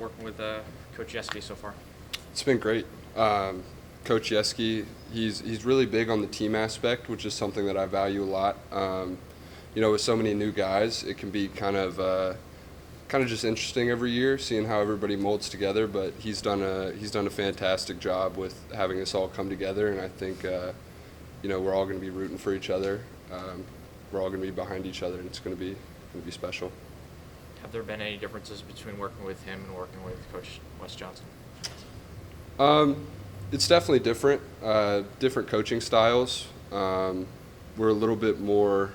working with Coach Yeski so far? It's been great. Coach Yeski, he's really big on the team aspect, which is something that I value a lot. With so many new guys, it can be kind of just interesting every year, seeing how everybody molds together. But he's done a fantastic job with having us all come together, and I think we're all going to be rooting for each other. We're all going to be behind each other, and it's going to be special. Have there been any differences between working with him and working with Coach Wes Johnson? It's definitely different. Different coaching styles. We're a little bit more,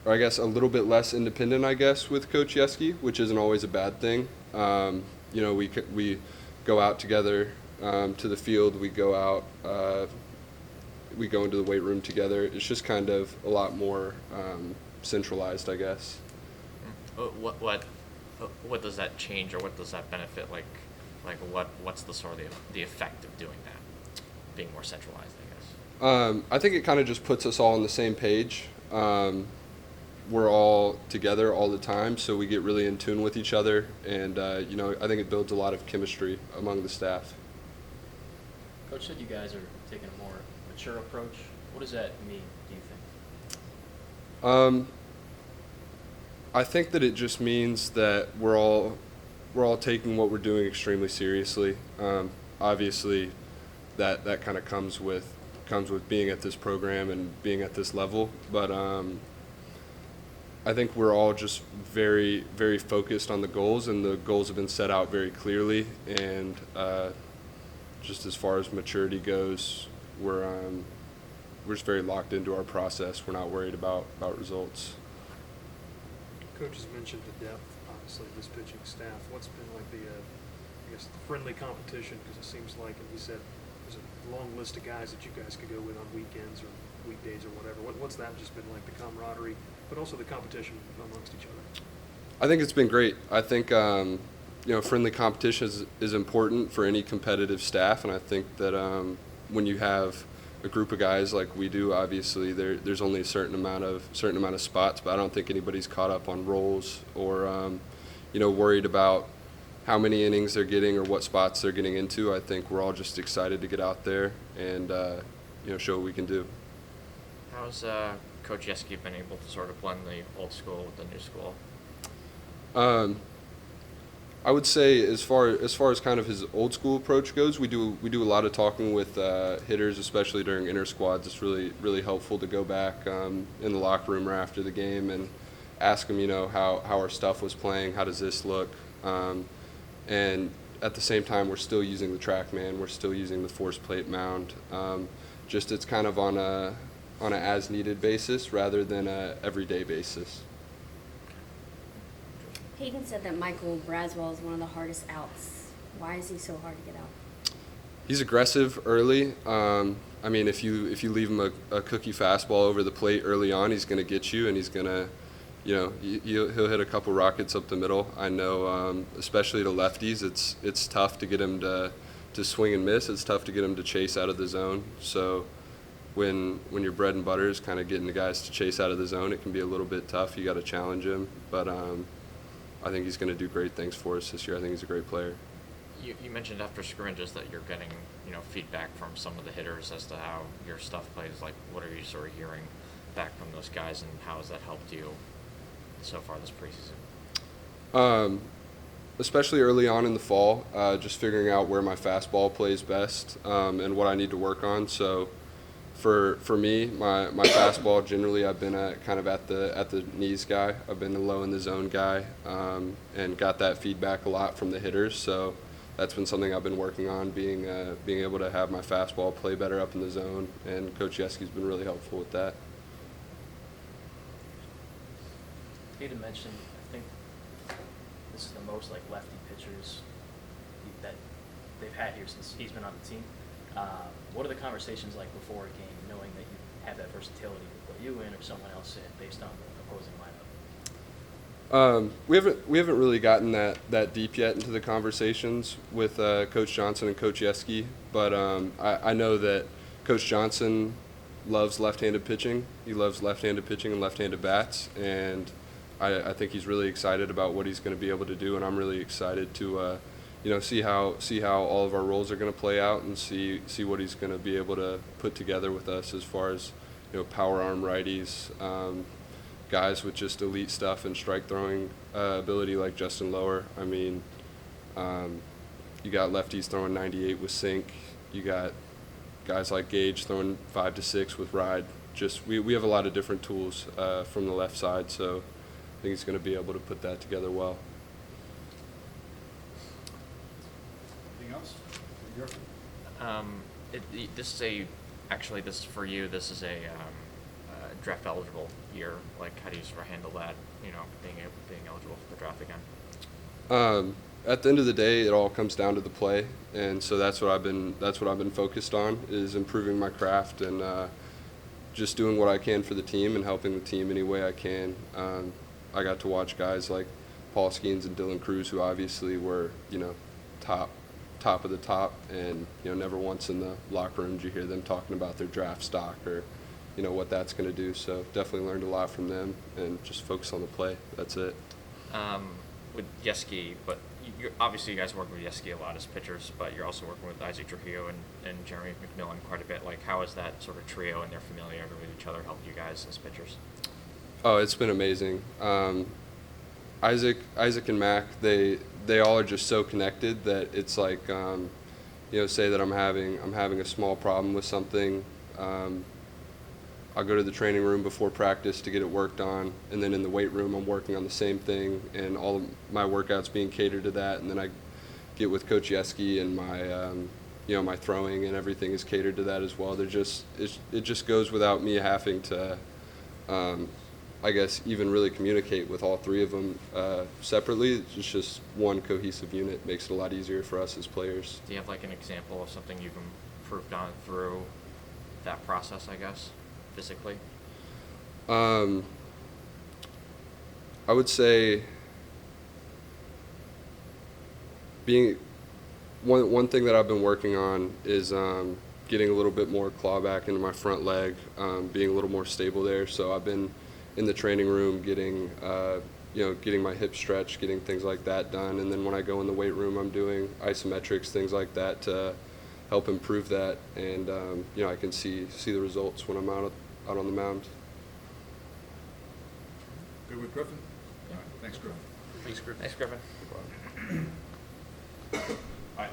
or I guess a little bit less independent, with Coach Yeski, which isn't always a bad thing. We go out together to the field. We go out. We go into the weight room together. It's just kind of a lot more centralized, I guess. What does that change, or what does that benefit? What's the sort of the effect of doing that, being more centralized, I guess? I think it kind of just puts us all on the same page. We're all together all the time, so we get really in tune with each other, and I think it builds a lot of chemistry among the staff. Coach said you guys are taking a more mature approach. What does that mean, do you think? I think that it just means that we're all taking what we're doing extremely seriously. Obviously, that kind of comes with being at this program and being at this level. But I think we're all just very, very focused on the goals, and the goals have been set out very clearly. And just as far as maturity goes, we're just very locked into our process. We're not worried about results. Coach has mentioned the depth, obviously, of this pitching staff. What's been like the friendly competition? Because it seems like, and he said, there's a long list of guys that you guys could go with on weekends or weekdays or whatever. What's that just been like, the camaraderie, but also the competition amongst each other? I think it's been great. I think friendly competition is important for any competitive staff, and I think that when you have a group of guys like we do, obviously there's only a certain amount of spots, but I don't think anybody's caught up on roles or worried about how many innings they're getting or what spots they're getting into. I think we're all just excited to get out there and show what we can do. How's Coach Yeski been able to sort of blend the old school with the new school? I would say as far as kind of his old school approach goes, we do a lot of talking with hitters, especially during inter squads. It's really, really helpful to go back in the locker room or after the game and ask them, how our stuff was playing, how does this look, and at the same time we're still using the TrackMan, we're still using the force plate mound. Just it's kind of on a as needed basis rather than a everyday basis. Hayden said that Michael Braswell is one of the hardest outs. Why is he so hard to get out? He's aggressive early. If you leave him a cookie fastball over the plate early on, he's going to get you, and he's going to, he'll hit a couple rockets up the middle. I know, especially to lefties, it's tough to get him to swing and miss. It's tough to get him to chase out of the zone. So when your bread and butter is kind of getting the guys to chase out of the zone, it can be a little bit tough. You got to challenge him, but I think he's going to do great things for us this year. I think he's a great player. You mentioned after scrimmages that you're getting feedback from some of the hitters as to how your stuff plays. Like, what are you sort of hearing back from those guys, and how has that helped you so far this preseason? Especially early on in the fall, just figuring out where my fastball plays best and what I need to work on. So for me, my fastball generally I've been kind of at the knees guy. I've been the low in the zone guy, and got that feedback a lot from the hitters. So that's been something I've been working on, being able to have my fastball play better up in the zone. And Coach Yeski's been really helpful with that. Hayden mentioned, I think this is the most lefty pitchers that they've had here since he's been on the team. What are the conversations like before a game, knowing that you have that versatility to put you in or someone else in based on the opposing lineup? We haven't really gotten that deep yet into the conversations with Coach Johnson and Coach Yeski, but I know that Coach Johnson loves left-handed pitching. He loves left-handed pitching and left-handed bats, and I think he's really excited about what he's going to be able to do, and I'm really excited to see how all of our roles are going to play out, and see what he's going to be able to put together with us as far as power arm righties, guys with just elite stuff and strike throwing ability like Justin Lower. I mean, you got lefties throwing 98 with sink. You got guys like Gage throwing 5 to 6 with ride. Just we have a lot of different tools from the left side, so I think he's going to be able to put that together well. Anything else? Griffin? This is for you. This is a draft eligible year. Like, how do you sort of handle that? Being eligible for the draft again. At the end of the day, it all comes down to the play, and so that's what I've been focused on, is improving my craft and just doing what I can for the team and helping the team any way I can. I got to watch guys like Paul Skeens and Dylan Cruz, who obviously were top of the top, and never once in the locker room did you hear them talking about their draft stock or what that's going to do. So definitely learned a lot from them, and just focus on the play. That's it. With Yeski, but obviously you guys work with Yeski a lot as pitchers, but you're also working with Isaac Trujillo and Jeremy McMillan quite a bit. Like, how has that sort of trio and their familiarity with each other helped you guys as pitchers? Oh, it's been amazing. Isaac and Mac, they all are just so connected that it's like, say that I'm having a small problem with something. I'll go to the training room before practice to get it worked on, and then in the weight room I'm working on the same thing, and all of my workouts being catered to that, and then I get with Coach Yeski, and my my throwing and everything is catered to that as well. It just goes without me having to I guess even really communicate with all three of them separately. It's just one cohesive unit. Makes it a lot easier for us as players. Do you have like an example of something you've improved on through that process, I guess, physically? I would say being one thing that I've been working on is getting a little bit more claw back into my front leg, being a little more stable there. So I've been in the training room getting my hip stretched, getting things like that done, and then when I go in the weight room, I'm doing isometrics, things like that to help improve that, and I can see the results when I'm out on the mound. Good with Griffin? All right, thanks, Griffin. Thanks, Griffin. Thanks, Griffin. All right,